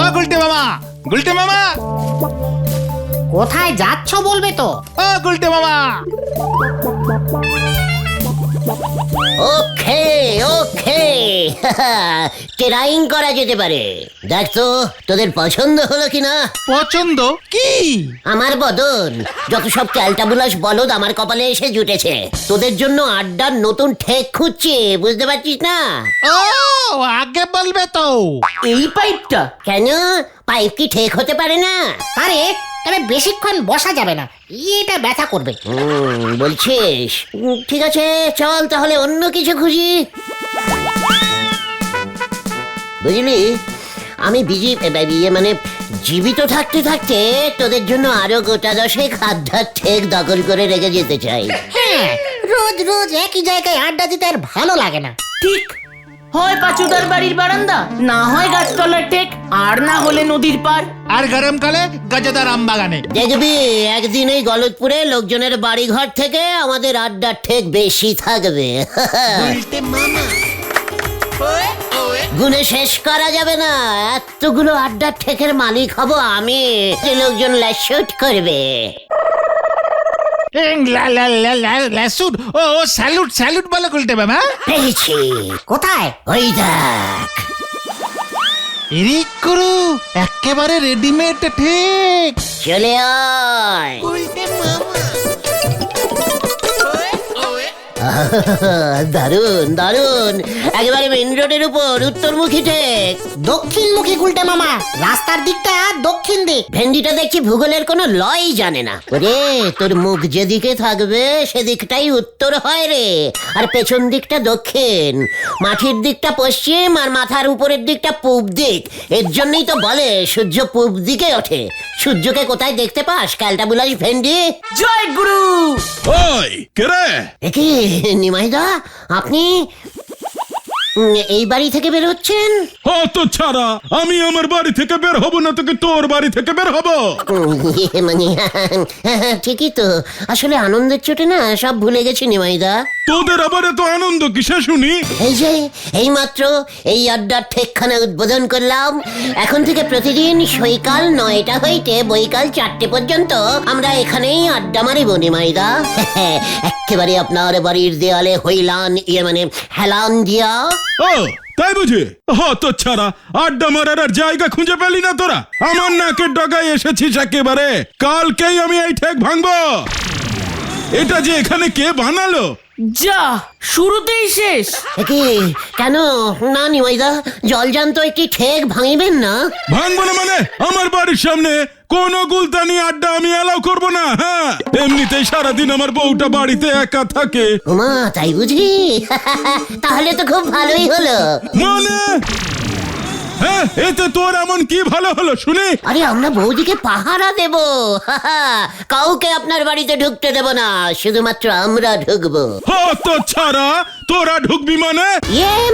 ও গুলটে মামা, গুলটে মামা, কোথায় যাচ্ছ বলবে তো? ও গুলটে মামা। ওকে ওকে ট্রাইং করা যেতে পারে। দেখ তো তোদের পছন্দ হলো কিনা। পছন্দ কি? আমার বদন, যত সব ক্যালটাবুলাস বলদ আমার কপালে এসে জুটেছে। তোদের জন্য আড্ডার নতুন ঠেক খুঁজছে, বুঝতে পারছিস না? ও আগে বলবে তো। এই পাইপটা কেন, পাইপ কি ঠেক হতে পারে না? আরে তবে বেশিক্ষণ বসা যাবে না, এটা ব্যথা করবে। বলছিস? ঠিক আছে চল তাহলে অন্য কিছু খুঁজি। বুঝলি, আমি মানে জীবিত থাকতে থাকতে তোদের জন্য আরো গোটা দশেক আড্ডার ঠেক দখল করে রেখে যেতে চাই। হ্যাঁ, রোজ রোজ একই জায়গায় আড্ডা দিতে আর ভালো লাগে না। ঠিক, হয় পাচুদার বাড়ির বারান্দা, না হয় গাছতলার টেক, আর না হলে নদীর পার। আর গরমকালে গজদার আম বাগানে। দেখবি একদিন এই গলতপুরে লোকজনের বাড়ি ঘর থেকে আমাদের আড্ডার ঠেক বেশি থাকবে। গুনে শেষ করা যাবে না, এতগুলো আড্ডার ঠেকের মালিক হব আমি, যে লোকজন ল্যাশুট করবে। ল্যাসুট, ও স্যালুট স্যালুট বলে গুলটে মামা। পেয়েছি। কোথায়? ওই দেখ। এরিক করু, একেবারে রেডিমেড ঠিক। চলে আয়। দারুন দারুন, একেবারে মেন রোডের উপর উত্তরমুখী ঠেক। দক্ষিণমুখী গুলটে মামা, রাস্তার দিকটা দক্ষিণ দিক। ভেন্ডিটা দেখছি ভূগোলের কোনো লয় জানে না। ওরে তোর মুখ যেদিকে থাকবে সেদিকটাই উত্তর হয় রে, আর পেছন দিকটা দক্ষিণ, মাটির দিকটা পশ্চিম, আর মাথার উপরের দিকটা পূব দিক। এর জন্যই তো বলে সূর্য পূব দিকে ওঠে। সূর্যকে কোথায় দেখতে পাস ক্যালটাবুলাস ভেন্ডি? জয় গুরু। ওই কে রে? একি নিমাইদা, আপনি এই বাড়ি থেকে বের হচ্ছেন? হত ছাড়া, আমি আমার বাড়ি থেকে বের হব না তোকে তোর বাড়ি থেকে বের হব? মানে ঠিকই তো, আসলে আনন্দের চোটে না সব ভুলে গেছি নিমাইদা। তোদের আবার এত আনন্দ কিসে শুনি? এই যে এইমাত্র এই আড্ডার ঠেকখানা উদ্বোধন করলাম। এখন থেকে প্রতিদিন সৈকাল 9টা হইতে বৈকাল 4টে পর্যন্ত আমরা এখানেই আড্ডা মারিব নিমাইদা। একেবারে আপনার বাড়ির দেয়ালে হইলান মানে হেলান দিয়া। ও তাই বুঝি? হত ছাড়া, আড্ডা মারার আর জায়গা খুঁজে পেলি না তোরা? আমার নাকের ডগায় এসেছিস একেবারে। কালকেই আমি এই ঠেক ভাঙবো। এটা যে এখানে কে বানালো? যা, শুরুতেই শেষ। কি কেন না নিমাইদা, জলজান্ত একটি ঠেক ভাঙিবেন না? ভাঙবো না মানে? আমার বাড়ির সামনে কোন গুলতানি আড্ডা আমি এলাও করব না। হ্যাঁ, এমনিতেই সারাদিন আমার বউটা বাড়িতে একা থাকে। ওমা তাই বুঝি? তাহলে তো খুব ভালোই হলো। মানে হ্যাঁ, এতে তোর এমন কি ভালো হলো শুনি? আরে আমরা বৌদিকে পাহারা দেব। কাউকে আপনার বাড়িতে ঢুকতে দেব না, শুধুমাত্র আমরা ঢুকবো। হত ছাড়া, তোরা ঢুকবি মানে?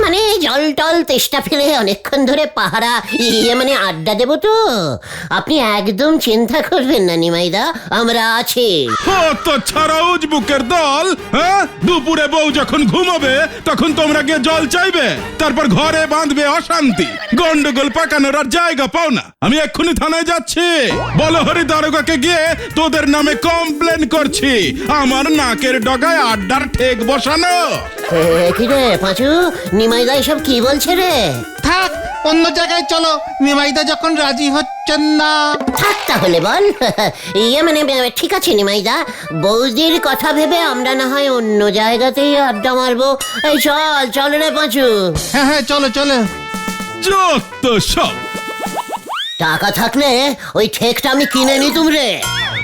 মানে জল টল তেষ্টা ফেলে অনেকক্ষণ ধরে পাহারা, মানে আড্ডা দেব তো। আপনি একদম চিন্তা করবেন না নিমাইদা, আমরা আছি। হত ছাড়া উজবুকের দল। হ্যাঁ, দুপুরে বউ যখন ঘুমাবে তখন তোমরা গিয়ে জল চাইবে, তারপর ঘরে বাঁধবে অশান্তি, গন্ডগোল পাকানোর আর জায়গা পাও না। আমি এক্ষুনি থানায় যাচ্ছি, বলহরি দারোগাকে গিয়ে তোদের নামে কমপ্লেন করছি, আমার নাকের ডগায় আড্ডার ঠেক বসানো। কি রে পাঁচু, নিমাইদা এসব কি বলছে রে? থাক, অন্য জায়গায় চলো, নিমাইদা যখন রাজি হচ্ছেন না। থাক তাহলে বল। মানে ঠিক আছে নিমাইদা, বৌদির কথা ভেবে আমরা না হয় অন্য জায়গাতেই আড্ডা মারবো। এই চল চল রে পাঁচু। হ্যাঁ হ্যাঁ চলো চলো। যত সব। টাকা থাকলে ওই ঠেকটা আমি কিনে নিতুম রে।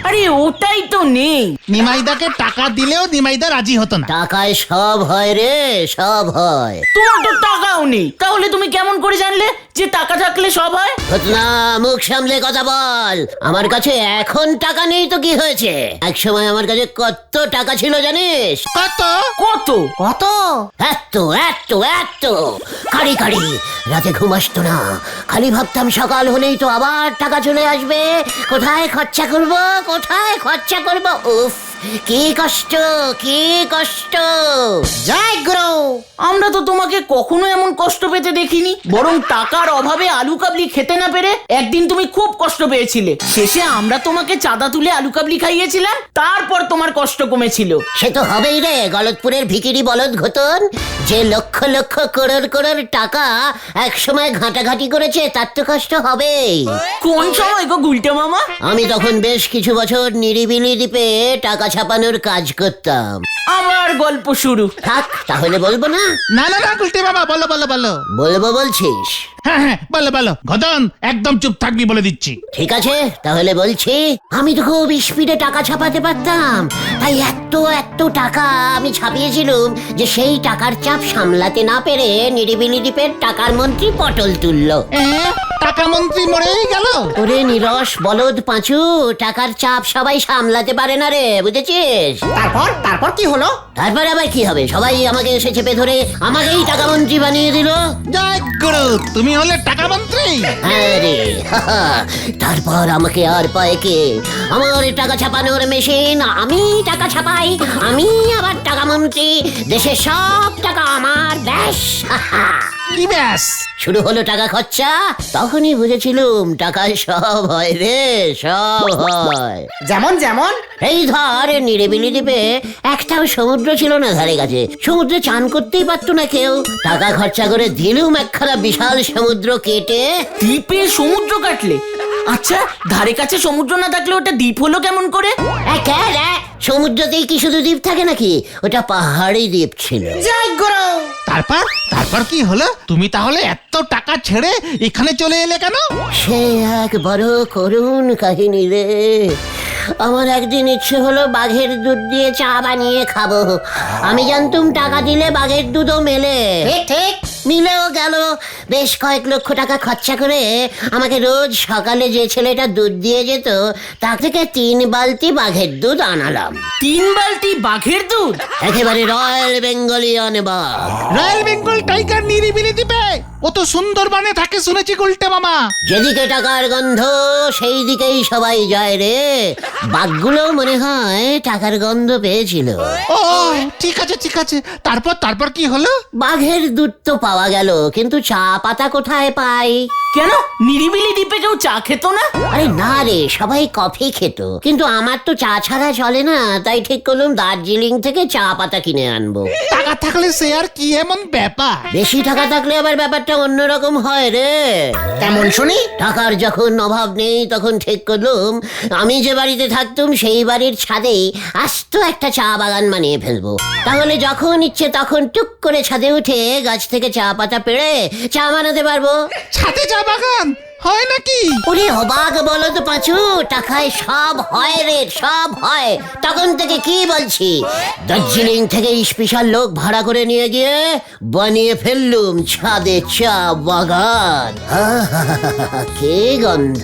আরে ওটাই তো নেই। নিমাইদাকে টাকা দিলেও নিমাইদা রাজি হতো না। টাকায় সব হয় রে, সব হয়। তোমার তো টাকাও নেই, তাহলে তুমি কেমন করে জানলে যে টাকা থাকলে সব হয়? না, মুখ সামলে কথা বল। আমার কাছে এখন টাকা নেই তো কি হয়েছে? এক সময় আমার কাছে কত টাকা ছিল জানিস? কত কত কত? এত এত এত, কাড়ি কাড়ি, রাতে ঘুম আসতো না। খালি ভাবতাম সকাল হলেই তো আবার টাকা চলে আসবে, কোথায় খরচা করব, কোথায় খরচা করব। উফ, কি কষ্ট, কি কষ্ট। জয় গুরু। আমরা তো তোমাকে কখনো এমন কষ্ট পেতে দেখিনি, বরং টাকার অভাবে আলু কাবলি খেতে না পেরে একদিন তুমি খুব কষ্ট পেয়েছিলে। শেষে আমরা তোমাকে চাঁদা তুলে আলু কাবলি খাইয়েছিলাম, তারপর তোমার কষ্ট কমেছিল। সে তো হবেই রে, গলতপুরের ভিকিরি বলদ ঘোতন, যে লক্ষ লক্ষ করোড় করোড় টাকা একসময় ঘাটাঘাটি করেছে, তার তো কষ্ট হবেই। কোন সময় গো গুলটে মামা? আমি তখন বেশ কিছু বছর নিরিবিলি দ্বীপে টাকা ছাপানোর কাজ করতাম। আমার গল্প শুরু। থাক, তাহলে বলবো না? না না না গুলটে বাবা, বলো বলো বলো। বলবো বলছিস? হ্যাঁ হ্যাঁ বলো বলো, ঘটন একদম চুপ থাকবি বলে দিচ্ছি। ঠিক আছে, তাহলে বলছি। আমি তো খুব স্পিডে টাকা ছাপাতে পারতাম, তাই এত এত টাকা আমি ছাপিয়েছিলাম যে সেই টাকার চাপ সামলাতে না পেরে নিরিবিলি দ্বীপের টাকার মন্ত্রী পটল তুললো। টাকা মন্ত্রী মরেই গেল। ওরে নিরস বলদ পাঁচু, টাকার চাপ সবাই সামলাতে পারে না রে, বুঝেছিস? তারপর কি হলো? তারপর আবার কি হবে, সবাই আমাকে এসে চেপে ধরে আমাকেই টাকা মন্ত্রী বানিয়ে দিল। জয় গুরু, তুমি হলে টাকা মন্ত্রী। হ্যাঁ রে, তারপর আমাকে আর পায় কে? আমার টাকা ছাপানোর মেশিন, আমি টাকা ছাপাই, আমি আবার টাকা মন্ত্রী, দেশের সব টাকা আমার, ব্যাস। কি ব্যাস? শুরু হলো টাকা খরচা, তখনই বুঝেছিলুম টাকায় সব হয় রে, সব হয়। যেমন যেমন? এই ধর, নিরিবিলি দ্বীপে একটাও সমুদ্র ছিল না ধারে কাছে, সমুদ্রে চান করতেই পারতো না কেউ। টাকা খরচা করে দিলুম একখানা বিশাল সমুদ্র কেটে। দ্বীপে সমুদ্র কাটলে? আচ্ছা, ধারে কাছে সমুদ্র না থাকলে ওটা দ্বীপ হলো কেমন করে? সমুদ্রতেই কি শুধু দ্বীপ থাকে নাকি? ওটা পাহাড়ি দ্বীপ ছিল। জয় গুরু। তারপর তারপর কি হলো? তুমি তাহলে এত টাকা ছেড়ে এখানে চলে এলে কেন? সে এক বড় করুণ কাহিনী রে। আমার একদিন ইচ্ছে হলো বাঘের দুধ দিয়ে চা বানিয়ে খাবো। আমি জানতুম টাকা দিলে বাঘের দুধও মেলে। ঠিক। মিলেও গেল। বেশ কয়েক লক্ষ টাকা খরচা করে আমাকে রোজ সকালে যে ছেলেটা দুধ দিয়ে যেত, তার থেকে 3 বালতি বাঘের দুধ আনালাম। 3 বালতি বাঘের দুধ? একেবারে রয়্যাল বেঙ্গলিয়ান বাঘ। রয়্যাল বেঙ্গল টাইগার নিরিবিলি দ্বীপে? ও তো সুন্দরবনে থাকে শুনেছি গুলটে মামা। যেদিকে টাকার গন্ধ সেই দিকেই সবাই যায় রে। বাঘগুলো মনে হয় টাকার গন্ধ পেয়েছিল। ও ঠিক আছে ঠিক আছে, তারপর তারপর কি হলো? বাঘের দুধ তো পাওয়া গেল, কিন্তু চা পাতা কোথায় পাই? কেন, নিরিবিলি দ্বীপে কেউ চা খেত না? আরে না রে, সবাই কফি খেত, কিন্তু আমার তো চা ছাড়া চলে না, তাই ঠিক করলাম দার্জিলিং থেকে চা পাতা কিনে আনবো। টাকা থাকলে সে আর কি এমন ব্যাপার? বেশি টাকা থাকলে আবার ব্যাপারটা অন্যরকম হয় রে। তেমন শুনি। টাকার যখন অভাব নেই, তখন ঠিক করলাম আমি যে বাড়িতে থাকতুম সেই বাড়ির ছাদেই আস্ত একটা চা বাগান বানিয়ে ফেলবো। তাহলে যখন ইচ্ছে তখন টুক করে ছাদে উঠে গাছ থেকে চা পাতা পেড়ে চা বানাতে পারবো। ছাদে চা বাগান হয় নাকি? ওরে অবাক বলো তো পাঁচু, টাকায় সব হয় রে, সব হয়। তখন থেকে কি বলছি, দার্জিলিং থেকে স্পেশাল লোক ভাড়া করে নিয়ে গিয়ে বানিয়ে ফেললুম ছাদে চা বাগান। কে গন্ধ!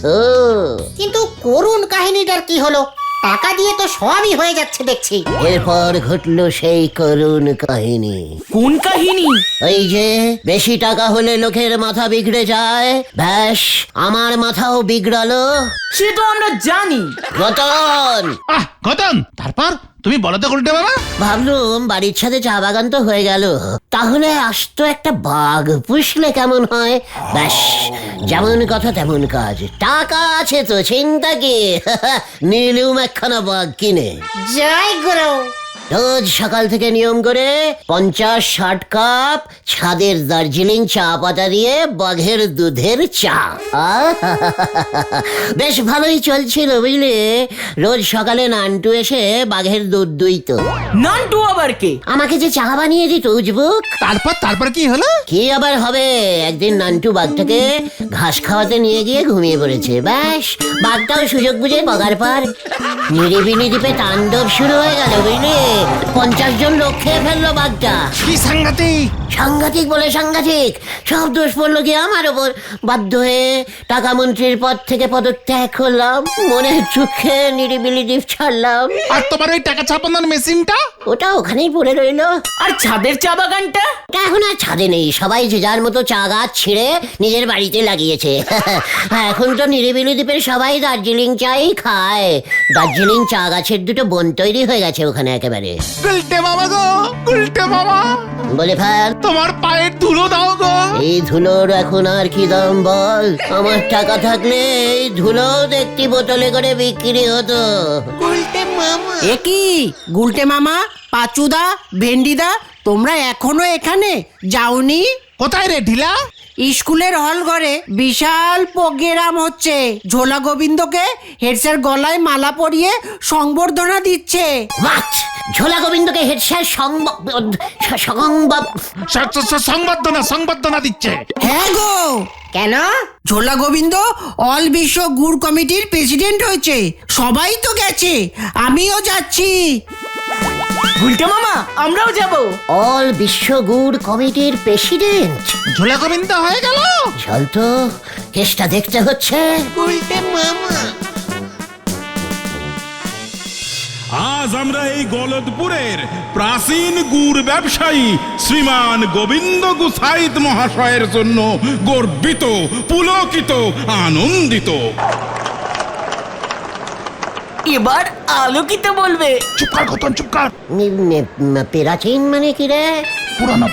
কিন্তু করুণ কাহিনীটার কি হলো? টাকা দিয়ে তো সবই হয়ে যাচ্ছে দেখছি। এরপর ঘটলো সেই করুণ কাহিনী। কোন কাহিনী? ওই যে বেশি টাকা হলে লোকের মাথা বিগড়ে যায়, ব্যাস আমার মাথাও বিগড়ালো। সে তো আমরা জানি। রতন! ঘটন, তারপর তুমি বলো তো গুলটে মামা। ভাবলুম বাড়ির ছাদে চা বাগান তো হয়ে গেল, তাহলে আস্ত একটা বাঘ পুষলে কেমন হয়? ব্যাস যেমন কথা তেমন কাজ, টাকা আছে তো চিন্তা কি। নিলুম একখানা বাঘ কিনে। জয় গুরু। রোজ সকাল থেকে নিয়ম করে 50-60 কাপ ছাদের দার্জিলিং চা পাতা দিয়ে বাঘের দুধের চা। বেশ ভালোই চলছিল বুঝলি। রোজ সকালে নান্টু এসে বাঘের দুধ দুইতো। নান্টু আবার কে? আমাকে যে চা বানিয়ে দিত উজবুক। তারপর তারপর কি হলো? কি আবার হবে, একদিন নান্টু বাঘটাকে ঘাস খাওয়াতে নিয়ে গিয়ে ঘুমিয়ে পড়েছে। ব্যাস বাঘটাও সুযোগ বুঝে বগার পার। নিরিবিলি দ্বীপে তাণ্ডব শুরু হয়ে গেল বুঝলি। 50 জন লোক খেয়ে ফেললো বাঘটা। কি সাংঘাতিক! সাংঘাতিক বলে সাংঘাতিক, সব দোষ পড়লো কি আমার ওপর। বাধ্য হয়ে টাকা মন্ত্রীর পদ থেকে পদত্যাগ করলাম, মনের চোখে নিরিবিলি দ্বীপ ছাড়লাম। আর তোমার ওই টাকা ছাপানোর মেশিনটা? ওটা ওখানেই পড়ে রইলো। আর ছাদের চা বাগানটা? ওটা এখন আর ছাদে নেই, সবাই যে যার মতো চা গাছ ছিঁড়ে নিজের বাড়িতে লাগিয়েছে। এখন তো নিরিবিলি দ্বীপের সবাই দার্জিলিং চাই খায়। দার্জিলিং চা গাছের দুটো বন তৈরি হয়ে গেছে ওখানে একেবারে। গুলটে বাবা গো, গুলটে বাবা, বলে ফেল, তোমার পায়ের ধুলো দাও গো। এই ধুলোর এখন আর কি দাম বল? আমার টাকা থাকলে এই ধুলো একটি বোতলে করে বিক্রি হতো। এ কি গুলটে মামা, পাচুদা, ভেন্ডিদা, তোমরা এখনো এখানে যাওনি? কোথায় রে ঢিলা? স্কুলের হল ঘরে বিশাল প্রোগ্রাম হচ্ছে। ঝোলা গোবিন্দকে হেডস্যার গলায় মালা পরিয়ে সংবর্ধনা দিচ্ছে। What? ঝোলা গোবিন্দকে হেড স্যার সংবর্ধনা দিচ্ছে। হ্যাঁ গো। কেন? ঝোলা গোবিন্দ অল বিশ্ব গুড় কমিটির প্রেসিডেন্ট হয়েছে। সবাই তো গেছে, আমিও যাচ্ছি। গুলটে মামা, আমরাও যাব। অল বিশ্ব গুড় কমিটির প্রেসিডেন্ট ঝোলা গোবিন্দ হয়ে গেল। চল তো, কেসটা দেখতে হচ্ছে। আজ আমরা এই গলদপুরের প্রাচীন গুড় ব্যবসায়ী শ্রীমান গোবিন্দ গুসাইত মহাশয়ের জন্য গর্বিত, পুলকিত, আনন্দিত। এবার আলোকিত বলবে। চুপ কর ঘটন, চুপ কর। প্রাচীন মানে কি রে?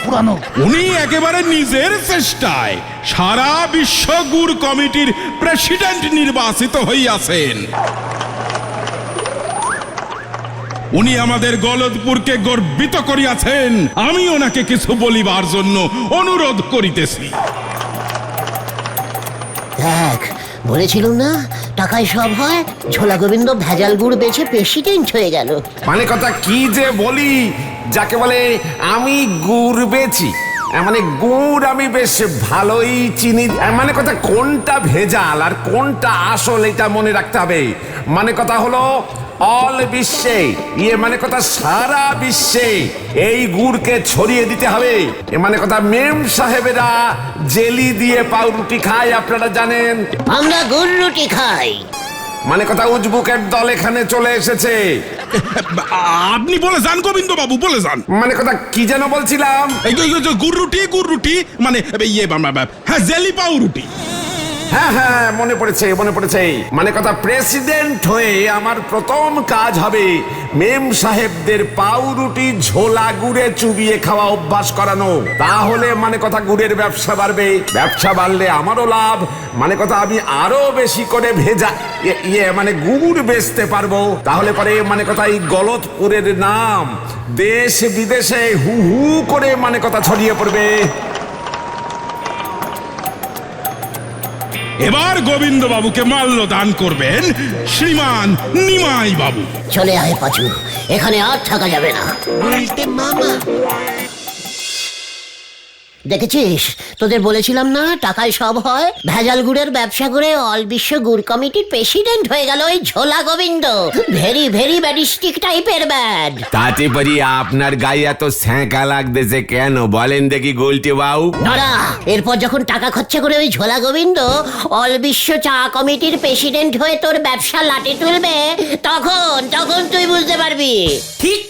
পুরানো। উনি একেবারে নিজের চেষ্টায় সারা বিশ্ব গুড় কমিটির প্রেসিডেন্ট নির্বাচিত হইয়াছেন। উনি আমাদের গলদপুরকে গর্বিত করিয়াছেন। আমি ওনাকে কিছু বলিবার জন্য অনুরোধ করিতেছি। দেখ, বলেছিলুম না টাকায় সব হয়। ঝোলা গোবিন্দ ভেজাল গুড় বেচে প্রেসিডেন্ট হয়ে গেল। মানে কথা কি যে বলি, যাকে বলে আমি গুড় বেচি, মানে গুড় আমি বেশ ভালোই চিনি। মানে কথা কোনটা ভেজাল আর কোনটা আসল এটা মনে রাখতে হবে। মানে কথা হলো অল বিশ্বে, মানে কথা সারা বিশ্বে এই গুড়কে ছড়িয়ে দিতে হবে। মানে কথা মেম সাহেবেরা জেলি দিয়ে পাউরুটি খায়, আপনারা জানেন। আমরা গুড় রুটি খাই। মানে কথা উজবুকের দল এখানে চলে এসেছে। আপনি বলে যান গোবিন্দ বাবু, বলে যান। মানে কথা কি যেন বলছিলাম? এই যে গুড় রুটি মানে হ্যাঁ, জেলি পাউরুটি। হ্যাঁ, মনে পড়েছে। মানে কথা প্রেসিডেন্ট হয়ে আমার প্রথম কাজ হবে মেম সাহেবদের পাউরুটি ঝোলা গুড়ে চুবিয়ে খাওয়া অভ্যাস করানো। তাহলে মানে কথা গুড়ের ব্যবসা বাড়বে, ব্যবসা বাড়লে আমারও লাভ। মানে কথা আমি আরো বেশি করে ভেজা মানে গুড় বেচতে পারবো। তাহলে পরে মানে কথা এই গলদপুরের নাম দেশ বিদেশে হু হু করে মানে কথা ছড়িয়ে পড়বে। এবার গোবিন্দ বাবুকে মাল্য দান করবেন শ্রীমান নিমাই বাবু। চলে আয় পাচু, এখানে আর থাকা যাবে না। দেখেছিস, তোদের বলেছিলাম না টাকায় সব হয়। ভেজাল গুড়ের ব্যবসা করে অল বিশ্ব গুড় কমিটির প্রেসিডেন্ট হয়ে গেল ওই ঝোলা গোবিন্দ। ভেরি ভেরি ব্যাডিস্টিক টাইপের ব্যাড। তাতে পারি আপনার গায়ে এত স্যাঁকা লাগতেছে কেন বলেন দেখি গোলটি বাবু? নড়া, এরপর যখন টাকা খরচা করে ওই ঝোলা গোবিন্দ অল বিশ্ব চা কমিটির প্রেসিডেন্ট হয়ে তোর ব্যবসা লাটে তুলবে, তখন তুই বুঝতে পারবি। ঠিক।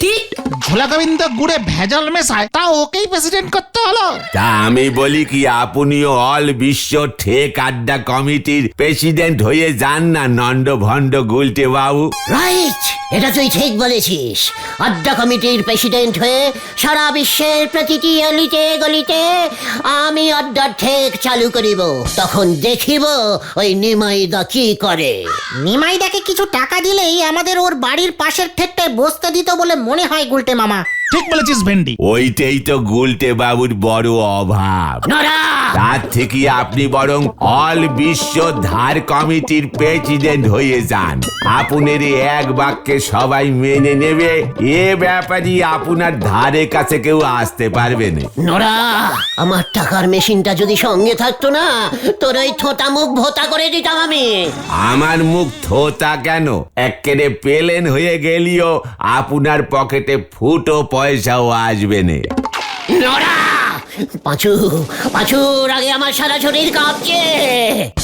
ঝোলা গোবিন্দ গুড়ে ভেজাল মেশায়, তা ওকেই প্রেসিডেন্ট করতে হলো। তা আমি বলি কি, আপনিও অল বিশ্ব ঠেক আড্ডা কমিটির প্রেসিডেন্ট হয়ে যান না নন্দ ভন্ড গুলটে বাবু। রাইট, এটা তুই ঠিক বলেছিস। আড্ডা কমিটির প্রেসিডেন্ট হয়ে সারা বিশ্বের প্রতিটি অলিতে গলিতে আমি আড্ডার ঠেক চালু করিব। তখন দেখিব ওই নিমাইদা কি করে। নিমাইদাকে কিছু টাকা দিলেই আমাদের ওর বাড়ির পাশের ঠেকটায় বসতে দিত বলে মনে হয় গুলটে মামা। ঠিক বলেছিস ভেন্ডি। ওইটাই তো গুলটে বাবুর বড় অভাব। নড়া, তার থেকে আপনি বরং অল বিশ্ব ধার কমিটির প্রেসিডেন্ট হয়ে যান। আপনার এক বাক্যে সবাই মেনে নেবে, এ ব্যাপারে আপনার ধারে কাছে কেউ আসতে পারবে না। নড়া, আমার টাকার মেশিনটা যদি সঙ্গে থাকতো না, তোর ওই থোতা মুখ ভোতা করে দিতাম আমি। আমার মুখ থোতা কেন, একেবারে পেলেন হয়ে গেলিও আপনার পকেটে ফুটো পয়সাও আসবে না। নড়া, পাঁচু পাঁচুর আগে আমার সারা শরীর কাঁপছে।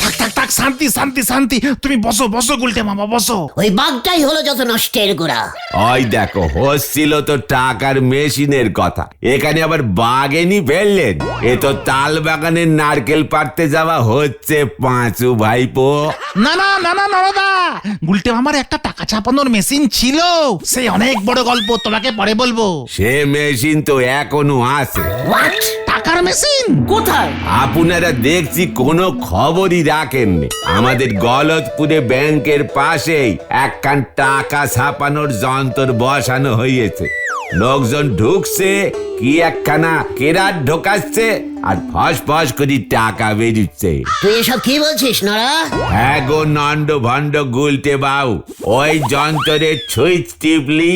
থাক থাক থাক, শান্তি শান্তি শান্তি, তুমি বসো বসো গুলটে মামা বসো। ওই বাঘটাই হলো যত নষ্টের গোড়া। ওই দেখো, হচ্ছিল তো টাকার মেশিনের কথা, এখানে আবার বাগেনি ফেললেন। এ তো তাল বাগানের নারকেল পাড়তে যাওয়া হচ্ছে পাঁচু ভাইপো। না না না না নরদা, গুলটে মামার একটা টাকা ছাপানোর মেশিন ছিল, সেই অনেক বড় গল্প, তোমাকে পরে বলবো। সে মেশিন তো এখনো আছে। হোয়াট? টাকার মেশিন কোথায়? আপনারা দেখছি কোনো খবরই রাখেননি। আমাদের গলতপুরে ব্যাংকের পাশেই একখান টাকা ছাপানোর যন্ত্র বসানো হয়েছে। লোকজন ঢুকছে, কি একখানা কেরাট ঢোকাচ্ছে আর ফস ফস করে টাকা বেরিচ্ছে। তুই এসব কি বলছিস নরা? হ্যাঁ গো নন্ড ভণ্ড গুলটে বাবু, ওই যন্ত্রের সুইচ টিপলি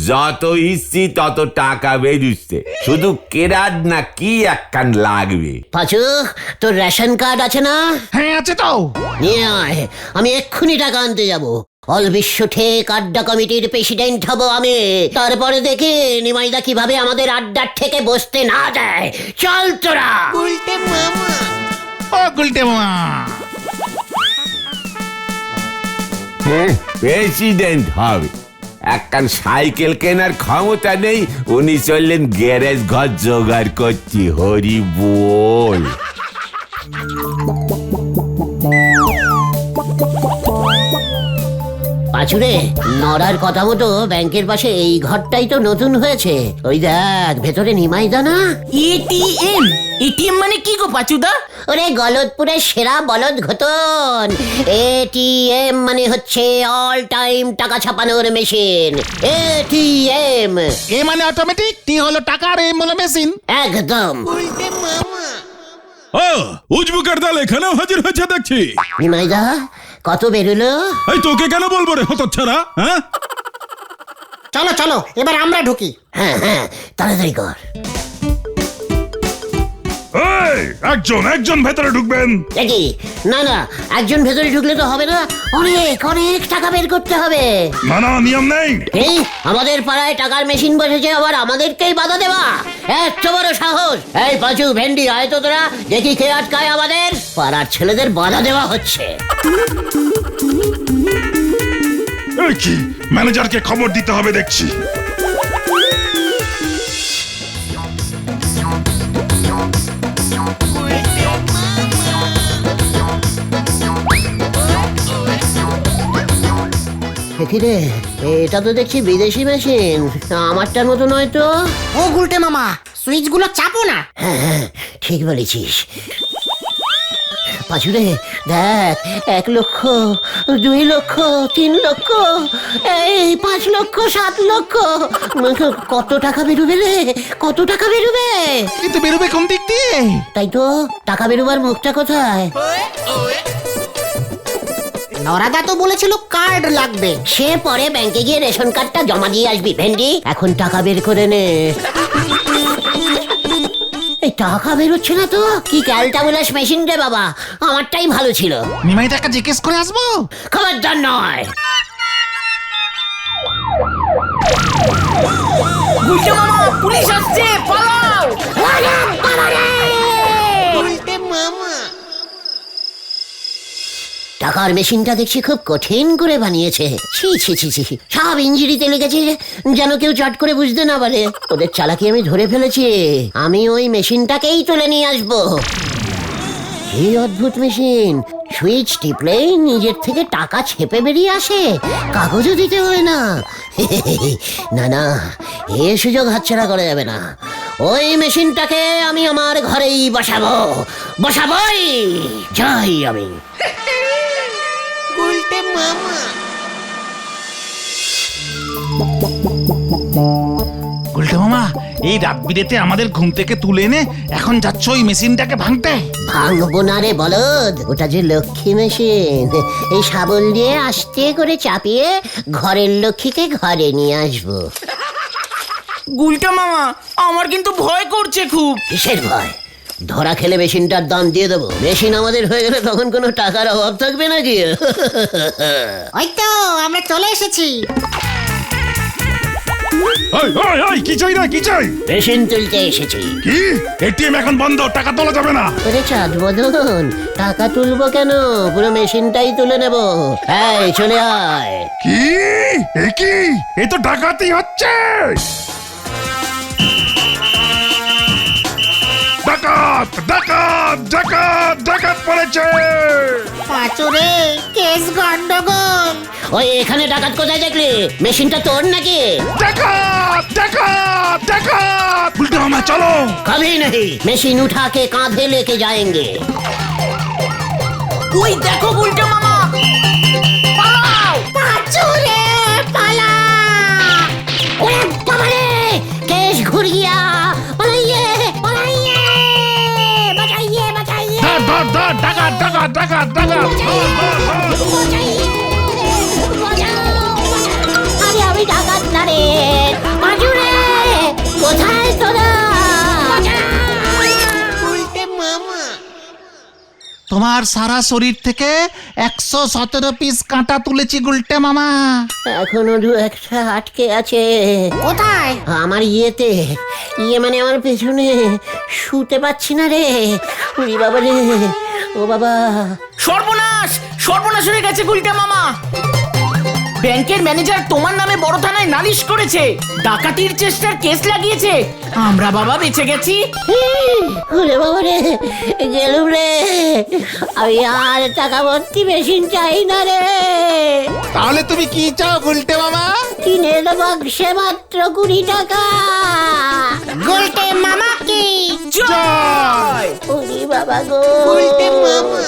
যত ইচ্ছি তত টাকা বেরুচ্ছে। শুধু কেরাট না কি একখান লাগবে। পাঁচু, তোর রেশন কার্ড আছে না? হ্যাঁ আছে তো। নিয়ে আয়, আমি এক্ষুনি টাকা আনতে যাব। অল বিশ্ব ঠেক আড্ডা কমিটির প্রেসিডেন্ট হব আমি। তারপরে দেখি নিমাইদা কিভাবে আমাদের আড্ডার থেকে বসতে না দেয়। চল তোরা। ও গুলটে মামা, প্রেসিডেন্ট হবে, একখান সাইকেল কেনার ক্ষমতা নেই, উনি চললেন গ্যারেজ ঘর জোগাড় করছি। হরি বল। পাঁচুরে, নড়ার কথা মতো ব্যাংকের পাশে এই ঘরটাই তো নতুন হয়েছে। ওই দেখ, ভেতরে নিমাইদা না? এটিএম? এটিএম মানে কি গো পাচুদা? ওরে গলতপুরের সেরা বলদ ঘটন। এটিএম মানে হচ্ছে অল টাইম টাকা ছাপানোর মেশিন। এটিএম এ মানে অটোমেটিক, টি হলো টাকা আর এম হলো মেশিন। একদম। ও, উজবুকের দল এখানেও হাজির হয়েছে দেখছি। নিমাইদা, কত বেরোলো? এই তোকে কেন বলবো রে হতচ্ছাড়া, হ্যাঁ? চলো চলো, এবার আমরা ঢুকি। হ্যাঁ হ্যাঁ, তাড়াতাড়ি কর। একজন একজন ভেতরে ঢুকবেন। দেখি, না না, একজন ভেতরে ঢুকলে তো হবে না, অনেক অনেক টাকা বের করতে হবে। না না, নিয়ম নেই। এই আমাদের পাড়ায় টাকার মেশিন বসেছে, আবার আমাদেরকেই বাধা দেওয়া? এত বড় সাহস! এই পাঁচু, ভেন্ডি, আয় তো তোরা, দেখি কে আটকায় আমাদের। পাড়ার ছেলেদের বাধা দেওয়া হচ্ছে। এই কি, ম্যানেজারকে খবর দিতে হবে দেখছি। দেখি রে, এটা তো দেখছি বিদেশি মেশিন, আমারটার মতো নয় তো। ও গুলটে মামা, সুইচগুলো চাপো না। হ্যাঁ হ্যাঁ, ঠিক বলেছিস। পাঁচুরে দেখ, 1 লক্ষ, 2 লক্ষ, 3 লক্ষ, এই 5 লক্ষ, 7 লক্ষ। কত টাকা বেরোবে রে, কত টাকা বেরোবে? কিন্তু বেরোবে কোন দিক দিয়ে? তাই তো, টাকা বেরোবার মুখটা কোথায়? নরাদা তো বলেছিল কার্ড লাগবে। সে পরে ব্যাংকে গিয়ে রেশন কার্ডটা জমা দিয়ে আসবি ভেন্ডি, এখন টাকা বের করে নে। এই টাকা বেরোচ্ছে না তো, কি ক্যালটাবুলাস মেশিন রে বাবা, আমারটাই ভালো ছিল। নিমাইদাকে জিজ্ঞেস করে আসবো। খবরদার নয়। গুলটে মামা, পুলিশ আসছে, পালাও! টাকার মেশিনটা দেখছি খুব কঠিন করে বানিয়েছে। ছি ছি ছি ছি, সব ইঞ্জিরিতে লেগেছে, যেন কেউ চট করে বুঝতে না পারে। ওদের চালাকি আমি ধরে ফেলেছি, আমি ওই মেশিনটাকেই তুলে নিয়ে আসবো। কি অদ্ভুত মেশিন, সুইচ টিপলেই নিজের থেকে টাকা ছেপে বেরিয়ে আসে, কাগজও দিতে হয় না। না না, এ সুযোগ হাতছাড়া করা যাবে না। ওই মেশিনটাকে আমি আমার ঘরেই বসাবো, বসাবই। যাই আমি। গুলটে মামা, এই রাত বিরেতে আমাদের ঘুম থেকে তুলে এনে এখন যাচ্ছ ওই মেশিনটাকে ভাঙতে। ভাঙবো না রে বলদ, ওটা যে লক্ষ্মী মেশিন। এই শাবল দিয়ে আস্তে করে চাপিয়ে ঘরের লক্ষ্মীকে ঘরে নিয়ে আসবো। গুলটে মামা, আমার কিন্তু ভয় করছে খুব। কিসের ভয়? ধরা খেলে মেশিনটার দাম দিয়ে দেবো। মেশিন আমাদের হয়ে গেলে তখন কোনো টাকার অভাব থাকবে নাকি? ওই তো আমরা চলে এসেছি। কি চাই না কি চাই? মেশিন তুলতে এসেছি। কি এটিএম এখন বন্ধ, টাকা তোলা যাবে না। ওরে চাঁদ বদন, টাকা তুলবো কেন, পুরো মেশিনটাই তুলে নেব। এই চলে আয়। কি এ কি, এ তো ডাকাতি হচ্ছে। ডাকাত ডাকাত ডাকাত ডাকাত পড়েছে। পাঁচুরে কেস গন্ডগোল। ওই এখানে ডাকাত কোথায় দেখলি? মেশিনটা তোর নাকি? ডাকাত ডাকাত ডাকাত। উল্টে মামা চলো। कभी नहीं, मशीन उठा के कांधे लेके जाएंगे। ওই দেখো গুলটে মামা, পালাও! পাঁচুরে পালা। ओए बाबा रे, केस घुर गया। पलाइए पलाइए, बचाइए बचाइए ধর ধর ধর, ডাকাত ডাকাত ডাকাত ডাকাত। बचाइए, बचाओ। अरे अभी डाकत ना रे, पाजू रे, কোথায় তোরা? তোমার সারা শরীর থেকে 117 পিস কাঁটা তুলেছি গুলটে মামা। এখনো দু একটা আটকে আছে। কোথায়? আমার ইয়েতে, ইয়ে মানে আমার পেছনে, শুতে পাচ্ছি না রে। উরি বাবা রে, ও বাবা। সর্বনাশ, সর্বনাশ হয়ে গেছে গুলটে মামা। ব্যাংকের ম্যানেজার তোমার নামে বড় থানায় নালিশ করেছে, ডাকাতির চেষ্টার কেস লাগিয়েছে। আমরা বাবা বেঁচে গেছি। ওরে বাবা রে, গেলুম রে। আমি আর টাকা ভর্তি মেশিন চাই না রে। তাহলে তুমি কি চাও গুলটে মামা? কিনের বাক্সে মাত্র 20 টাকা। গুলটে মামা কি জয়! ওরে বাবা গো। গুলটে মামা।